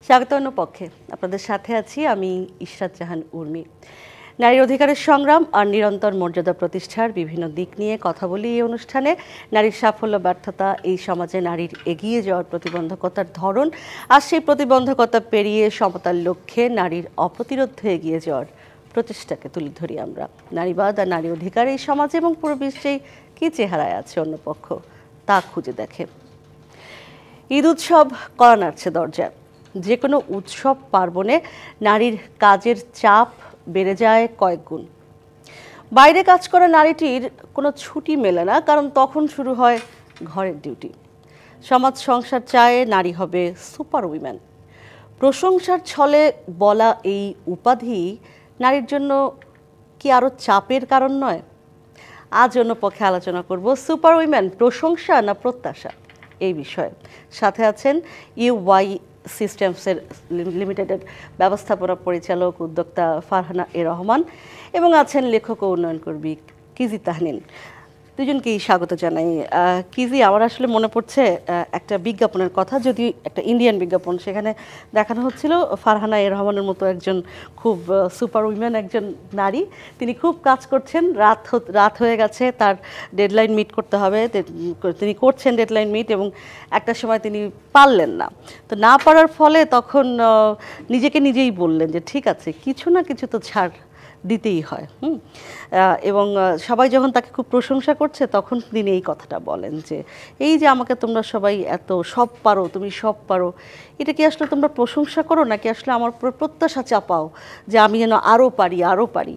স্বাগতম পক্ষে আপনাদের সাথে আছি আমি ইশরাত জাহান উর্মি। নারীর অধিকারের সংগ্রাম আর নিরন্তর মর্যাদা প্রতিষ্ঠার বিভিন্ন দিক নিয়ে কথা বলি এই অনুষ্ঠানে। নারীর সাফল্য ব্যর্থতা, এই সমাজে নারীর এগিয়ে যাওয়ার প্রতিবন্ধকতার ধরন আর সেই প্রতিবন্ধকতা পেরিয়ে সমতার লক্ষ্যে নারীর অপ্রতিরোধে এগিয়ে যাওয়ার প্রচেষ্টাকে তুলে ধরি আমরা। নারীবাদ আর নারী অধিকার এই সমাজে এবং পুরো বিশ্বেই কী চেহারায় আছে অন্য পক্ষ তা খুঁজে দেখে। ঈদ উৎসব কড়া নাড়ছে দরজায়। যে কোনো উৎসব পার্বণে নারীর কাজের চাপ বেড়ে যায় কয়েক গুণ। বাইরে কাজ করা নারীটির কোনো ছুটি মেলে না, কারণ তখন শুরু হয় ঘরের ডিউটি। সমাজ সংসার চায় নারী হবে সুপার উইম্যান। প্রশংসার ছলে বলা এই উপাধি নারীর জন্য কি আরও চাপের কারণ নয়? আজ অন্য পক্ষে আলোচনা করব সুপার উইম্যান প্রশংসা না প্রত্যাশা এই বিষয়ে। সাথে আছেন ইউওয়াই সিস্টেমসের লিমিটেডের ব্যবস্থাপনা পরিচালক উদ্যোক্তা ফারহানা এ রহমান এবং আছেন লেখক ও উন্নয়ন কর্মী কিজি তাহনিন। দুজনকেই স্বাগত জানাই। কিজি, আমার আসলে মনে পড়ছে একটা বিজ্ঞাপনের কথা, যদি একটা ইন্ডিয়ান বিজ্ঞাপন, সেখানে দেখানো হচ্ছিল ফারহানা এ রহমানের মতো একজন খুব সুপার উইম্যান একজন নারী, তিনি খুব কাজ করছেন, রাত হয়ে গেছে, তার ডেডলাইন মিট করতে হবে, তিনি করছেন ডেডলাইন মিট এবং একটা সময় তিনি পারলেন না। তো না পারার ফলে তখন নিজেকে নিজেই বললেন যে ঠিক আছে, কিছু না কিছু তো ছাড় দিতেই হয়। এবং সবাই যখন তাকে খুব প্রশংসা করছে তখন তিনি এই কথাটা বলেন যে এই যে আমাকে তোমরা সবাই এত সব পারো, তুমি সব পারো, এটা কি আসলে তোমরা প্রশংসা করো নাকি আসলে আমার প্রত্যাশা চাপাও যে আমি যেন আরও পারি আরও পারি?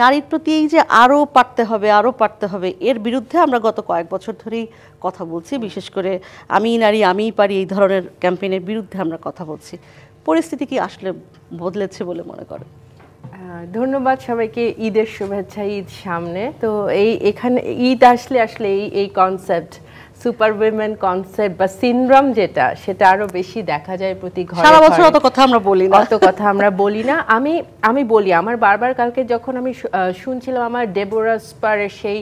নারীর প্রতি এই যে আরও পারতে হবে, এর বিরুদ্ধে আমরা গত কয়েক বছর ধরেই কথা বলছি। বিশেষ করে আমি নারী আমিই পারি এই ধরনের ক্যাম্পেইনের বিরুদ্ধে আমরা কথা বলছি। পরিস্থিতি কি আসলে বদলেছে বলে মনে করেন? ধন্যবাদ সবাইকে। ঈদের শুভেচ্ছা। ঈদ সামনে তো, এখানে ঈদ আসলে এই কনসেপ্ট সুপার উইমেন কনসেপ্ট বা সিনড্রোম যেটা, সেটা আরো বেশি দেখা যায় প্রতি ঘরে। সারা বছর অত কথা আমরা বলি না। আমি বলি, আমার বারবার কালকে যখন আমি শুনছিলাম আমার ডেবোরা স্পারের সেই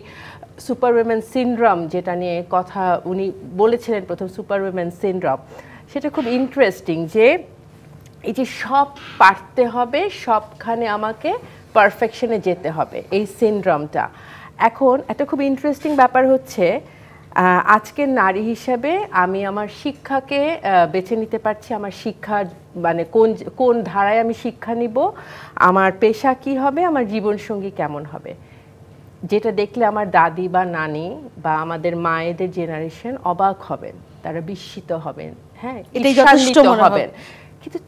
সুপার উইমেন সিনড্রোম যেটা নিয়ে কথা উনি বলেছিলেন প্রথম, সুপার উইমেন সিনড্রোম, সেটা খুব ইন্টারেস্টিং যে এই যে সব পারতে হবে, সবখানে আমাকে পারফেকশনে যেতে হবে, এই সিনড্রোমটা। এখন একটা খুব ইন্টারেস্টিং ব্যাপার হচ্ছে, আজকের নারী হিসেবে আমি আমার শিক্ষাকে বেছে নিতে পারছি। আমার শিক্ষা মানে কোন ধারায় আমি শিক্ষা নিব, আমার পেশা কি হবে, আমার জীবনসঙ্গী কেমন হবে, যেটা দেখলে আমার দাদি বা নানি বা আমাদের মায়েদের জেনারেশন অবাক হবেন, তারা বিস্মিত হবেন, হ্যাঁ, ঈর্ষান্বিত হবেন। কিন্তু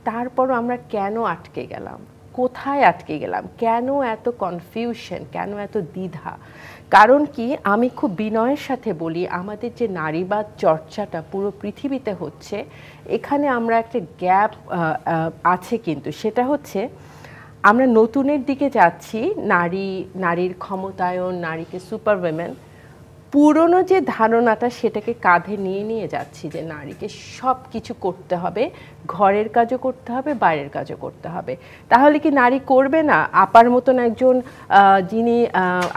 তারপরও আমরা কেন আটকে গেলাম, কোথায় আটকে গেলাম, কেন এত কনফিউশন, কেন এত দ্বিধা? কারণ কি, আমি খুব বিনয়ের সাথে বলি, আমাদের যে নারীবাদ চর্চাটা পুরো পৃথিবীতে হচ্ছে, এখানে আমরা একটা গ্যাপ আছে। কিন্তু সেটা হচ্ছে আমরা নতুনের দিকে যাচ্ছি, নারীর ক্ষমতায়ন, নারীকে সুপার উইমেন। পুরনো যে ধারণাটা সেটাকে কাঁধে নিয়ে যাচ্ছি যে নারীকে সব কিছু করতে হবে, ঘরের কাজও করতে হবে, বাইরের কাজও করতে হবে। তাহলে কি নারী করবে না? আপার মতন একজন যিনি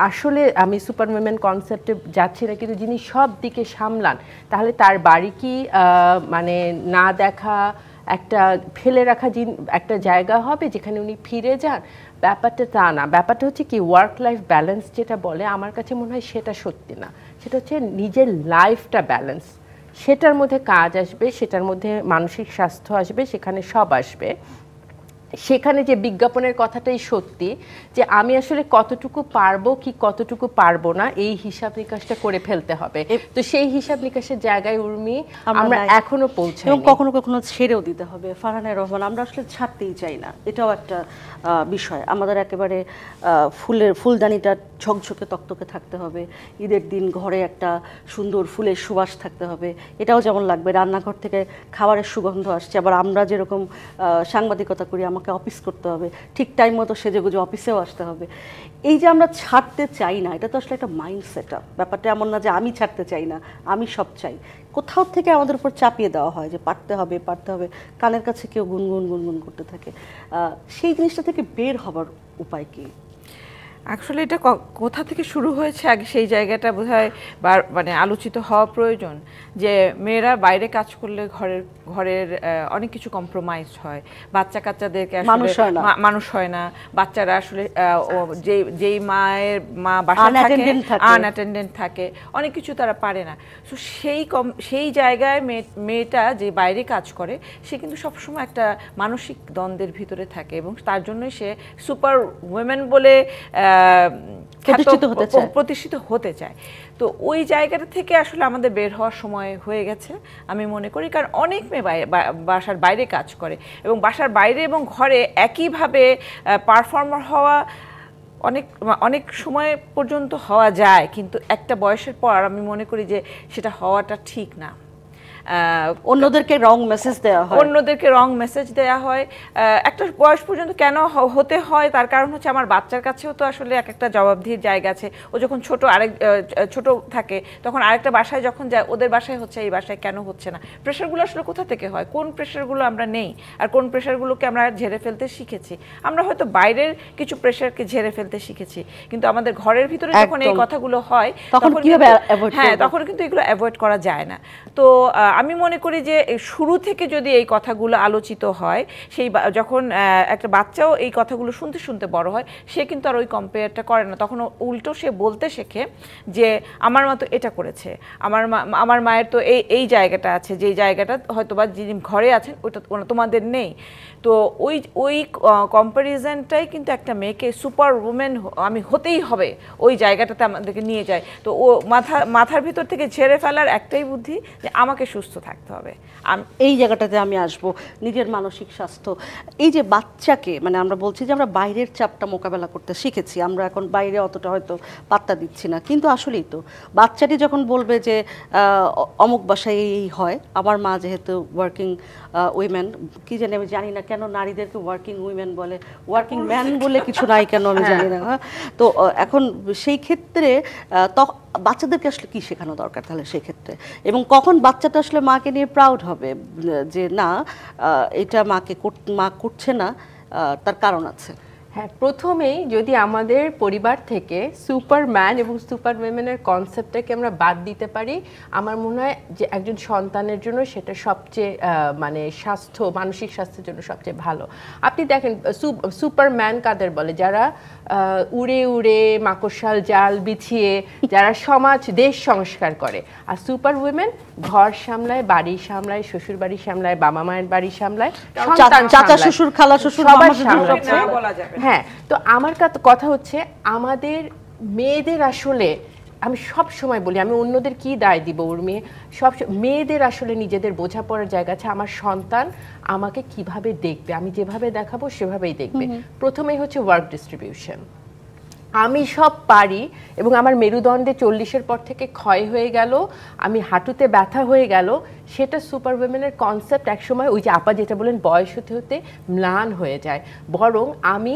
আসলে, আমি সুপার উইমেন কনসেপ্টে যাচ্ছি না, কিন্তু যিনি সব দিকে সামলান, তাহলে তার বাড়ি কি মানে না দেখা একটা ফেলে রাখা একটা জায়গা হবে যেখানে উনি ফিরে যান? ব্যাপারটা তা না। ব্যাপারটা হচ্ছে কি, ওয়ার্ক লাইফ ব্যালেন্স যেটা বলে, আমার কাছে মনে হয় সেটা সত্যি না। সেটা হচ্ছে নিজের লাইফটা ব্যালেন্স, সেটার মধ্যে কাজ আসবে, সেটার মধ্যে মানসিক স্বাস্থ্য আসবে, সেখানে সব আসবে। সেখানে যে বিজ্ঞাপনের কথাটাই সত্যি, যে আমি আসলে কতটুকু পারবো কি কতটুকু পারবো না, এই হিসাব নিকাশটা করে ফেলতে হবে। তো সেই হিসাব নিকাশের জায়গায় উর্মি আমরা এখনো পৌঁছাইনি, এবং কখনো কখনো ছেড়েও দিতে হবে। ফারহানা রহমান, আমরা আসলে ছাড়তেই চাই না, এটাও একটা বিষয়। আমাদের একেবারে ফুলদানিটা ঝকঝকে তকতকে থাকতে হবে, ঈদের দিন ঘরে একটা সুন্দর ফুলের সুবাস থাকতে হবে, এটাও যেমন লাগবে। রান্নাঘর থেকে খাবারের সুগন্ধ আসছে, আবার আমরা যেরকম সাংবাদিকতা করি, আমাকে অফিস করতে হবে, ঠিক টাইম মতো সেজেগুজে অফিসেও আসতে হবে। এই যে আমরা ছাড়তে চাই না, এটা তো আসলে একটা মাইন্ডসেট। ব্যাপারটা এমন না যে আমি ছাড়তে চাই না, আমি সব চাই। কোথাও থেকে আমাদের উপর চাপিয়ে দেওয়া হয় যে পারতে হবে, কানের কাছে কেউ গুনগুন করতে থাকে। সেই জিনিসটা থেকে বের হবার উপায় কি? আসলে এটা কোথা থেকে শুরু হয়েছে আগে সেই জায়গাটা বোধহয় মানে আলোচিত হওয়া প্রয়োজন, যে মেয়েরা বাইরে কাজ করলে ঘরের অনেক কিছু কম্প্রোমাইজ হয়, বাচ্চা কাচ্চাদেরকে মানুষ হয় না, বাচ্চারা আসলে যেই মা বাসায় থাকে আনঅ্যাটেন্ডেন্ট থাকে, অনেক কিছু তারা পারে না। সো সেই জায়গায় মেয়েটা যে বাইরে কাজ করে সে কিন্তু সবসময় একটা মানসিক দ্বন্দ্বের ভিতরে থাকে, এবং তার জন্যই সে সুপার উইমেন বলে প্রতিষ্ঠিত হতে চায়। তো ওই জায়গাটা থেকে আসলে আমাদের বের হওয়ার সময় হয়ে গেছে আমি মনে করি, কারণ অনেক মেয়ে বাসার বাইরে কাজ করে, এবং বাসার বাইরে এবং ঘরে একইভাবে পারফর্মার হওয়া অনেক সময় পর্যন্ত হওয়া যায়, কিন্তু একটা বয়সের পর আমি মনে করি যে সেটা হওয়াটা ঠিক না। অন্যদেরকে রং মেসেজ দেয়া হয় একটা বয়স পর্যন্ত। কেন হতে হয় তার কারণ হচ্ছে আমার বাচ্চার কাছেও তো আসলে একটা জবাবদিহির জায়গা আছে। ও যখন ছোট থাকে তখন আরেকটা বাসায় যখন যায়, ওদের বাসায় হচ্ছে এই বাসায় কেন হচ্ছে না, প্রেশারগুলো আসলে কোথা থেকে হয়, কোন প্রেশারগুলো আমরা নেই আর কোন প্রেশারগুলোকে আমরা ঝেড়ে ফেলতে শিখেছি। আমরা হয়তো বাইরের কিছু প্রেশারকে ঝেড়ে ফেলতে শিখেছি, কিন্তু আমাদের ঘরের ভিতরে যখন এই কথাগুলো হয় তখন কিন্তু এগুলো অ্যাভয়েড করা যায় না। তো আমি মনে করি যে শুরু থেকে যদি এই কথাগুলো আলোচিত হয়, যখন একটা বাচ্চাও এই কথাগুলো শুনতে শুনতে বড় হয়, সে কিন্তু আর ওই কম্পেয়ারটা করে না, তখন উল্টো সে বলতে শেখে যে আমার মা তো এটা করেছে, আমার মায়ের তো এই জায়গাটা আছে, যে জায়গাটা হয়তো বা যিনি ঘরে আছেন ওটা তোমাদের নেই। তো ওই কম্প্যারিজনটাই কিন্তু একটা মেয়েকে সুপার উমেন আমি হতেই হবে ওই জায়গাটাতে আমাদেরকে নিয়ে যায়। তো ও মাথার ভিতর থেকে ঝেড়ে ফেলার একটাই বুদ্ধি যে আমাকে সুস্থ থাকতে হবে। এই জায়গাটাতে আমি আসবো, নিজের মানসিক স্বাস্থ্য। এই যে বাচ্চাকে, মানে আমরা বলছি যে আমরা বাইরের চাপটা মোকাবেলা করতে শিখেছি, আমরা এখন বাইরে অতটা হয়তো পাত্তা দিচ্ছি না, কিন্তু আসলেই তো বাচ্চাটি যখন বলবে যে অমুক বাসায় এই হয়, আমার মা যেহেতু ওয়ার্কিং উইমেন, কি জানি আমি জানি না কেন নারীদেরকে ওয়ার্কিং উইমেন বলে, ওয়ার্কিং ম্যান বলে কিছু নাই কেন আমি জানি না। তো এখন সেই ক্ষেত্রে বাচ্চাদেরকে আসলে কি শেখানো দরকার তাহলে সেই ক্ষেত্রে, এবং কখন বাচ্চাটা আসলে মাকে নিয়ে প্রাউড হবে যে না এটা মা করছে না, তার কারণ আছে? হ্যাঁ, প্রথমেই যদি আমাদের পরিবার থেকে সুপারম্যান এবং সুপার উইমেনের কনসেপ্টটাকে আমরা বাদ দিতে পারি, আমার মনে হয় যে একজন সন্তানের জন্য সেটা সবচেয়ে মানে মানসিক স্বাস্থ্যের জন্য সবচেয়ে ভালো। আপনি দেখেন সুপারম্যান কাদের বলে? যারা উড়ে উড়ে মাকড়সাল জাল বিছিয়ে যারা দেশ সংস্কার করে। আর সুপার উইমেন ঘর সামলায়, বাড়ি সামলায়, শ্বশুর বাড়ি সামলায়, বাবা মায়ের বাড়ি সামলায়, চাচা শ্বশুর, খালা শ্বশুর, সবার সামলায়। হ্যাঁ, তো আমার কথা হচ্ছে আমাদের মেয়েদের আসলে, আমি সব সময় বলি, আমি অন্যদের কি দায় দিব উর্মি, মেয়েদের আসলে নিজেদের বোঝাপড়ার জায়গা আছে। আমার সন্তান আমাকে কিভাবে দেখবে, আমি যেভাবে দেখাবো সেভাবেই দেখবে। প্রথমেই হচ্ছে ওয়ার্ক ডিস্ট্রিবিউশন। আমি সব পারি এবং আমার মেরুদণ্ডে 40-এর পর থেকে ক্ষয় হয়ে গেল, আমি হাঁটুতে ব্যথা হয়ে গেল, সেটা সুপার উইমেনের কনসেপ্ট একসময় ওই যে আপা যেটা বলেন বয়স হতে হতে ম্লান হয়ে যায়। বরং আমি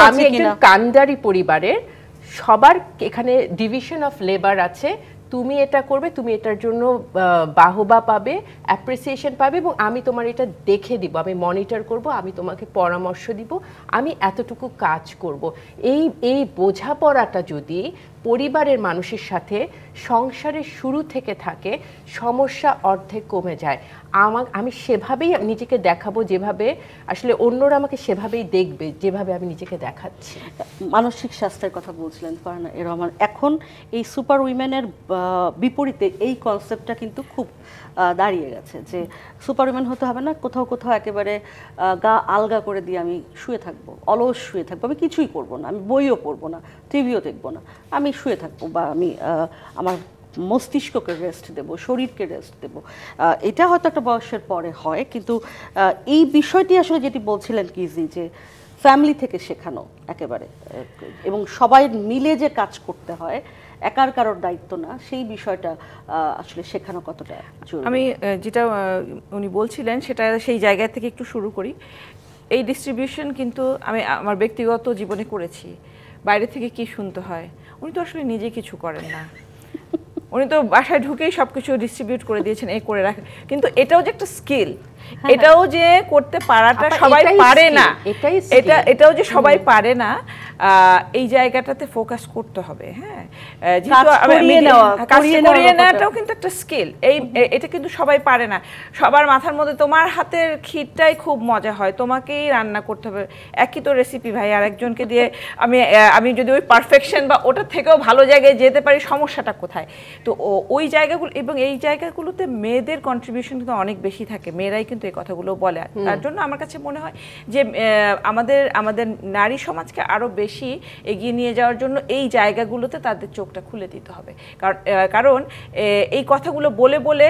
একজন কান্ডারি পরিবারের, সবার এখানে ডিভিশন অফ লেবার আছে, তুমি এটা করবে, তুমি এটার জন্য বাহবা পাবে, অ্যাপ্রিসিয়েশন পাবে, এবং আমি তোমার এটা দেখে দিব, আমি মনিটর করব, আমি তোমাকে পরামর্শ দিব, আমি এতটুকু কাজ করব। এই বোঝাপড়াটা যদি পরিবারের মানুষের সাথে সংসারের শুরু থেকে থাকে, সমস্যা অর্ধেক কমে যায়। আমি সেভাবেই নিজেকে দেখাবো, যেভাবে আসলে অন্যরা আমাকে সেভাবেই দেখবে, যেভাবে আমি নিজেকে দেখাচ্ছি। মানসিক স্বাস্থ্যের কথা বলছিলেন ফারহানা রহমান, এখন এই সুপার উইমেনের বিপরীতে এই কনসেপ্টটা কিন্তু খুব দাঁড়িয়ে গেছে যে সুপার উইমেন হতে হবে না, কোথাও কোথাও একেবারে গা আলগা করে দিয়ে আমি শুয়ে থাকবো, অলস শুয়ে থাকবো, আমি কিছুই করবো না, আমি বইও পড়বো না, টিভিও দেখবো না, আমি শুয়ে থাকবো, বা আমি আমার মস্তিষ্ককে রেস্ট দেব, শরীরকে রেস্ট দেব। এটা হয়তো একটা বয়সের পরে হয়, কিন্তু এই বিষয়টি আসলে যেটি বলছিলেন কিজি, যে ফ্যামিলি থেকে শেখানো একেবারে, এবং সবাই মিলে যে কাজ করতে হয়, একার কারোর দায়িত্ব না, সেই বিষয়টা আসলে শেখানো কতটা জরুরি। আমি যেটা উনি বলছিলেন সেটা সেই জায়গা থেকে একটু শুরু করি। এই ডিস্ট্রিবিউশন কিন্তু আমি আমার ব্যক্তিগত জীবনে করেছি। বাইরে থেকে কি শুনতে হয়, উনি তো আসলে নিজে কিছু করেন না, উনি তো বাসায় ঢুকেই সব কিছু ডিস্ট্রিবিউট করে দিয়েছেন, এই করে রাখেন। কিন্তু এটাও যে একটা স্কিল, এটাও যে করতে পারাটা সবাই পারে না, এটাও যে সবাই পারে না, এই জায়গাটাতে ফোকাস করতে হবে। হ্যাঁ, যেহেতু করিয়ে নেওয়াটাও কিন্তু একটা স্কিল, এটা কিন্তু সবাই পারে না। সবার মাথার মধ্যে তোমার হাতের ক্ষীরটাই খুব মজা হয়, তোমাকেই রান্না করতে হবে, একই তো রেসিপি ভাই, আর একজনকে দিয়ে আমি যদি ওই পারফেকশন বা ওটা থেকেও ভালো জায়গায় যেতে পারি, সমস্যাটা কোথায়? তো ওই জায়গাগুলো, এবং এই জায়গাগুলোতে মেয়েদের কন্ট্রিবিউশন কিন্তু অনেক বেশি থাকে, মেয়েরাই কিন্তু এই কথাগুলো বলে। তার জন্য আমার কাছে মনে হয় যে আমাদের নারী সমাজকে আরো বেশি এগিয়ে নিয়ে যাওয়ার জন্য এই জায়গাগুলোতে তাদের চোখটা খুলে দিতে হবে। কারণ এই কথাগুলো বলে বলে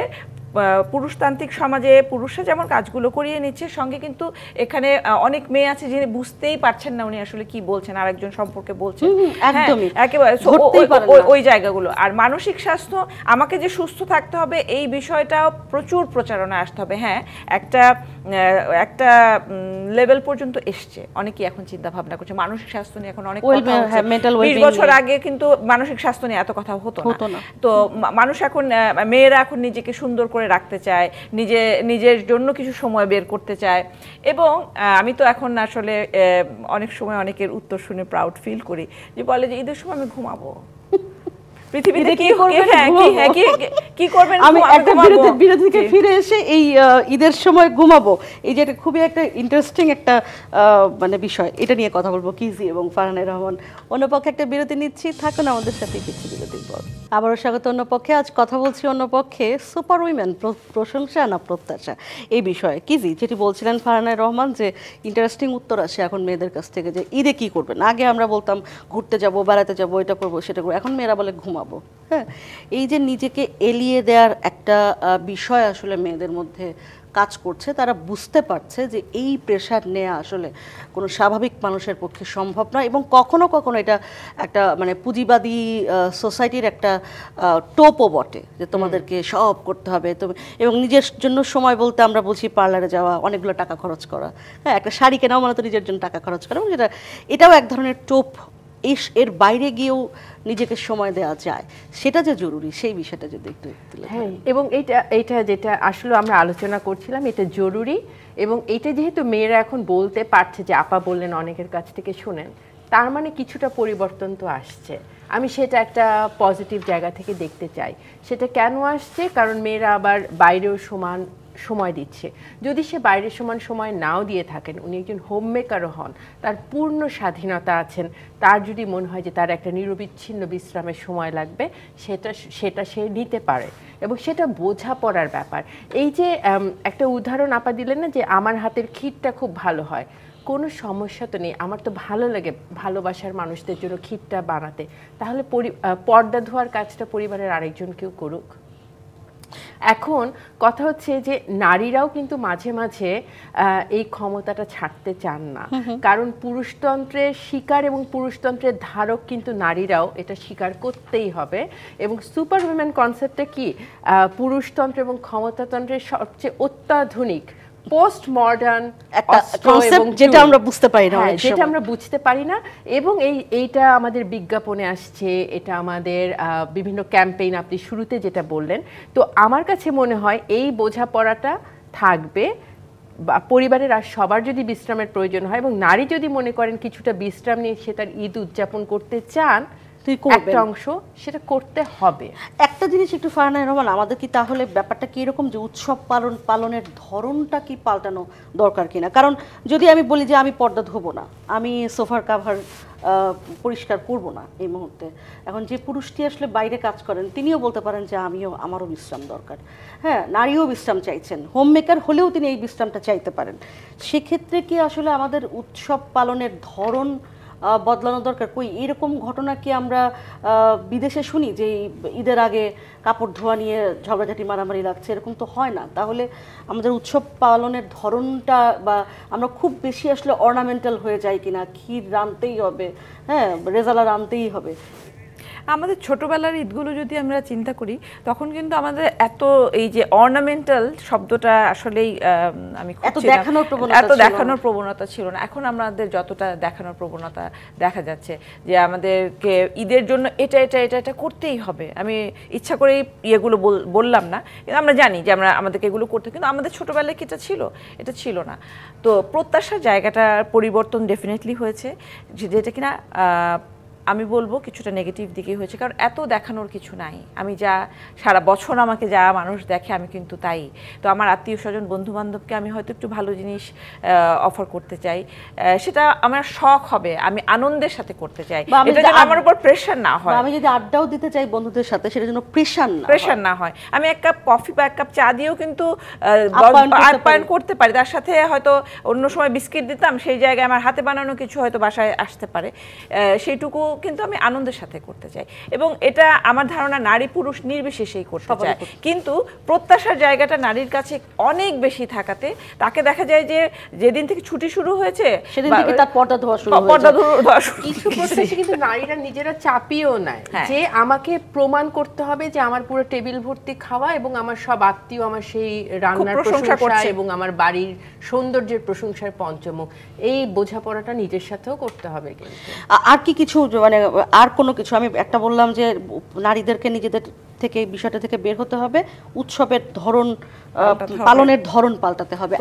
পুরুষতান্ত্রিক সমাজে পুরুষরা যেমন কাজগুলো করিয়ে নিচ্ছে, সঙ্গে কিন্তু এখানে অনেক মেয়ে আছে যিনি বুঝতেই পারছেন না উনি আসলে কি বলছেন, আরেকজন সম্পর্কে বলছেন, একেবারে ওই জায়গাগুলো। আর মানসিক স্বাস্থ্য, আমাকে যে সুস্থ থাকতে হবে এই বিষয়টাও প্রচুর প্রচারণা আসতে হবে। হ্যাঁ, একটা লেভেল পর্যন্ত এসছে, অনেকেই এখন চিন্তা ভাবনা করছে মানসিক স্বাস্থ্য নিয়ে, এখন অনেক কথা হচ্ছে। 20 বছর আগে কিন্তু মানসিক স্বাস্থ্য নিয়ে এত কথা হতো না। তো মানুষ এখন, মেয়েরা এখন নিজেকে সুন্দর করে রাখতে চায়, নিজের জন্য কিছু সময় বের করতে চায়। এবং আমি তো এখন আসলে অনেক সময় অনেকের উত্তর শুনে প্রাউড ফিল করি, যে বলে যে ঈদের সময় আমি ঘুমাবো, পৃথিবীতে কি করবেন। আমি একটা বিরতি থেকে ফিরে এসে এই ঈদের সময় ঘুমাবো, এই যে এটা খুবই একটা ইন্টারেস্টিং একটা মানে বিষয়, এটা নিয়ে কথা বলবো কিজি এবং ফারহানা রহমান। অন্যপক্ষে একটা বিরতি নিচ্ছি, থাকুন আমাদের সাথে কিছু বিরতির পর। আবারও স্বাগত অন্যপক্ষে। আজ কথা বলছি অন্যপক্ষে সুপার উইমেন, প্রশংসা না প্রত্যাশা, এই বিষয়ে। কিজি যেটি বলছিলেন ফারহানা রহমান, যে ইন্টারেস্টিং উত্তর আসে এখন মেয়েদের কাছ থেকে, যে ঈদে কি করবেন। আগে আমরা বলতাম ঘুরতে যাব, বেড়াতে যাব, এটা করবো সেটা করবো, এখন মেয়েরা বলে ঘুমাবো। হ্যাঁ, এই যে নিজেকে এলিয়ে দেওয়ার একটা বিষয় আসলে মেয়েদের মধ্যে কাজ করছে, তারা বুঝতে পারছে যে এই প্রেশার নেওয়া আসলে কোনো স্বাভাবিক মানুষের পক্ষে সম্ভব নয়, এবং কখনো কখনো এটা একটা মানে পুঁজিবাদী সোসাইটির একটা টোপও বটে, যে তোমাদেরকে সব করতে হবে। এবং নিজের জন্য সময় বলতে আমরা বলছি পার্লারে যাওয়া, অনেকগুলো টাকা খরচ করা। হ্যাঁ, একটা শাড়ি কেনাও মানে তো নিজের জন্য টাকা খরচ করা, এবং এটাও এক ধরনের টোপ। এর বাইরে গিয়েও নিজেকে সময় দেওয়া যায়, সেটা যে জরুরি, সেই বিষয়টা যদি একটু তুলে। হ্যাঁ, এবং এইটা যেটা আসলে আমরা আলোচনা করছিলাম, এটা জরুরি। এবং এটা যেহেতু মেয়েরা এখন বলতে পারছে, যে আপা বললেন অনেকের কাছ থেকে শুনেন, তার মানে কিছুটা পরিবর্তন তো আসছে। আমি সেটা একটা পজিটিভ জায়গা থেকে দেখতে চাই। সেটা কেন আসছে? কারণ মেয়েরা আবার বাইরেও সমান সময় দিচ্ছে। যদি সে বাইরে সমান সময় নাও দিয়ে থাকেন, উনি একজন হোম মেকারও হন, তার পূর্ণ স্বাধীনতা আছেন, তার যদি মনে হয় যে তার একটা নিরবিচ্ছিন্ন বিশ্রামের সময় লাগবে, সেটা সে নিতে পারে, এবং সেটা বোঝাপড়ার ব্যাপার। এই যে একটা উদাহরণ আপা দিলেন না, যে আমার হাতের ক্ষীরটা খুব ভালো হয়, কোনো সমস্যা তো নেই, আমার তো ভালো লাগে ভালোবাসার মানুষদের জন্য ক্ষীরটা বানাতে, তাহলে পর্দা ধোয়ার কাজটা পরিবারের আরেকজন কেউ করুক। এখন কথা হচ্ছে যে নারীরাও কিন্তু মাঝে মাঝে এই ক্ষমতাটা ছাড়তে চান না, কারণ পুরুষতন্ত্রের শিকার এবং পুরুষতন্ত্রের ধারক কিন্তু নারীরাও, এটা স্বীকার করতেই হবে। এবং সুপার উইমেন কনসেপ্টটা কি? পুরুষতন্ত্র এবং ক্ষমতাতন্ত্রের সবচেয়ে অত্যাধুনিক পোস্ট মডার্ন একটা কনসেপ্ট, যেটা আমরা বুঝতে পারি না, যেটা আমরা বুঝতে পারি না। এবং এইটা আমাদের বিজ্ঞাপনে আসছে, এটা আমাদের বিভিন্ন ক্যাম্পেইন, আপনি শুরুতে যেটা বললেন। তো আমার কাছে মনে হয় এই বোঝাপড়াটা থাকবে, পরিবারের আর সবার যদি বিশ্রামের প্রয়োজন হয়, এবং নারী যদি মনে করেন কিছুটা বিশ্রাম নিয়ে সে তার ঈদ উদযাপন করতে চান, একটা অংশ সেটা করতে হবে। একটা জিনিস একটু ফারহানা রহমান, আমাদের কি তাহলে ব্যাপারটা কি এরকম, যে উৎসব পালনের ধরনটা কি পাল্টানো দরকার কিনা? কারণ যদি আমি বলি যে আমি পর্দা ধোবো না, আমি সোফার কাভার পরিষ্কার করব না এই মুহূর্তে, এখন যে পুরুষটি আসলে বাইরে কাজ করেন তিনিও বলতে পারেন যে আমারও বিশ্রাম দরকার। হ্যাঁ, নারীও বিশ্রাম চাইছেন, হোম মেকার হলেও তিনি এই বিশ্রামটা চাইতে পারেন। সেক্ষেত্রে কি আসলে আমাদের উৎসব পালনের ধরন বদলানো দরকার? কই এরকম ঘটনা কি আমরা বিদেশে শুনি, যে ঈদের আগে কাপড় ধোয়া নিয়ে ঝগড়াঝাটি মারামারি লাগছে, এরকম তো হয় না। তাহলে আমাদের উৎসব পালনের ধরনটা, বা আমরা খুব বেশি আসলে অর্নামেন্টাল হয়ে যাই কিনা, ক্ষীর রানতেই হবে, হ্যাঁ রেজালা রানতেই হবে? আমাদের ছোটবেলার ঈদগুলো যদি আমরা চিন্তা করি তখন কিন্তু আমাদের এত এই যে অর্নামেন্টাল শব্দটা আসলেই আমি এত দেখানোর প্রবণতা ছিল না। এখন আমাদের যতটা দেখানোর প্রবণতা দেখা যাচ্ছে যে আমাদেরকে ঈদের জন্য এটা এটা এটা এটা করতেই হবে। আমি ইচ্ছা করেই ইয়েগুলো বললাম না, কিন্তু আমরা জানি যে আমাদেরকে এগুলো করতে, কিন্তু আমাদের ছোটবেলায় কি এটা ছিল না। তো প্রত্যাশার জায়গাটার পরিবর্তন ডেফিনেটলি হয়েছে, যেটা কিনা আমি বলবো কিছুটা নেগেটিভ দিকে হয়েছে, কারণ এত দেখানোর কিছু নাই। আমি যা সারা বছর আমাকে যা মানুষ দেখে আমি কিন্তু তাই। তো আমার আত্মীয় স্বজন বন্ধু বান্ধবকে আমি হয়তো একটু ভালো জিনিস অফার করতে চাই, সেটা আমার শখ হবে, আমি আনন্দের সাথে করতে চাই, এটা যেন আমার উপর প্রেশার না হয়। আমি যদি আড্ডাও দিতে চাই বন্ধুদের সাথে, সেটা যেন প্রেশার না হয়। আমি এক কাপ কফি বা এক কাপ চা দিয়েও কিন্তু আপ্যায়ন করতে পারি, তার সাথে হয়তো অন্য সময় বিস্কিট দিতাম, সেই জায়গায় আমার হাতে বানানো কিছু হয়তো বাসায় আসতে পারে, সেইটুকু কিন্তু আমি আনন্দের সাথে করতে চাই। এবং এটা আমার ধারণা নারী পুরুষ নির্বিশেষেই করতে চায়, কিন্তু প্রত্যাশার জায়গাটা নারীর কাছে অনেক বেশি থাকাতে তাকে দেখা যায় যে যেদিন থেকে ছুটি শুরু হয়েছে সেদিন থেকে তার পর্দা ধোয়া শুরু কিছু প্রত্যাশা কিন্তু নারীরা নিজেরা চাপিয়েও নেয় যে আমাকে প্রমাণ করতে হবে যে আমার পুরো টেবিল ভর্তি খাওয়া এবং আমার সব আত্মীয় আমার সেই রান্নার প্রশংসা করছে এবং আমার বাড়ির সৌন্দর্যের প্রশংসার পঞ্চমুখ। এই বোঝাপড়াটা নিজের সাথেও করতে হবে। কিন্তু আর কি কিছু মানে আর কোনো কিছু, আমি একটা বললাম যে নারীদেরকে নিজেদের থেকে বিষয়টা থেকে বের হতে হবে, উৎসবের ধরন পালনের ধরন পাল্টাতে হবে।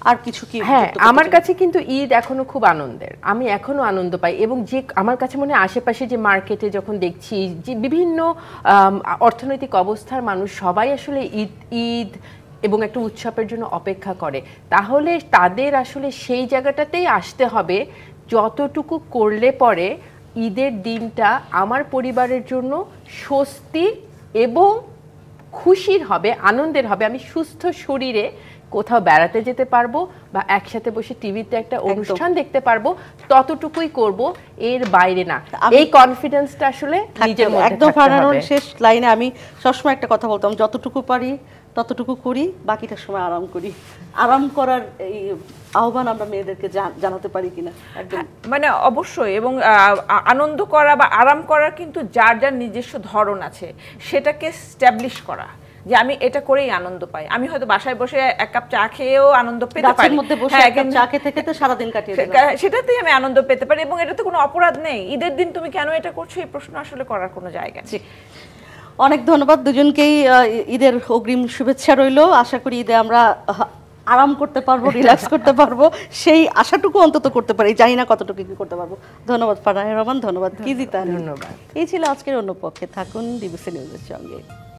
আর কিছু কি? হ্যাঁ, আমার কাছে কিন্তু ঈদ এখনো খুব আনন্দের, আমি এখনো আনন্দ পাই। এবং যে আমার কাছে মনে হয় আশেপাশে যে মার্কেটে যখন দেখছি যে বিভিন্ন অর্থনৈতিক অবস্থার মানুষ সবাই আসলে ঈদ এবং একটা উৎসবের জন্য অপেক্ষা করে, তাহলে তাদের আসলে সেই জায়গাটাতেই আসতে হবে যতটুকু করলে পরে ঈদের দিনটা আমার পরিবারের জন্য স্বস্তি এবং খুশির হবে, আনন্দের হবে। আমি সুস্থ শরীরে কোথাও বেড়াতে যেতে পারবো বা একসাথে বসে টিভিতে একটা অনুষ্ঠান দেখতে পারবো, ততটুকুই করব, এর বাইরে না। এই কনফিডেন্সটা আসলে নিজের মধ্যে একদম ফারানোর শেষ লাইনে আমি সবসময় একটা কথা বলতাম, যতটুকু পারি ততটুকু করি, বাকিটার সময় আরাম করি। আরাম করার এই আহ্বান আমরা মেয়েদেরকে জানাতে পারি কিনা? একদম মানে অবশ্যই। এবং আনন্দ করা বা আরাম করার কিন্তু যার যার নিজস্ব ধরন আছে, সেটাকে স্ট্যাবলিশ করা যে আমি এটা করেই আনন্দ পাই। আমি হয়তো বাসায় বসে এক কাপ চা খেয়েও আনন্দ পেতে পারি, চা খেতে তো সারাদিন কাটিয়ে সেটাতেই আমি আনন্দ পেতে পারি, এবং এটাতে কোনো অপরাধ নেই। ঈদের দিন তুমি কেন এটা করছো, এই প্রশ্ন আসলে করার কোনো জায়গা নেই। অনেক ধন্যবাদ দুজনকেই, ঈদের অগ্রিম শুভেচ্ছা রইল। আশা করি ঈদে আমরা আরাম করতে পারবো, রিল্যাক্স করতে পারবো, সেই আশাটুকু অন্তত করতে পারি, জানি না কতটুকু কি করতে পারবো। ধন্যবাদ ফারহানা রহমান, ধন্যবাদ কিজিতা, ধন্যবাদ। এই ছিল আজকের অন্য পক্ষে। থাকুন ডিবিসি নিউজের সঙ্গে।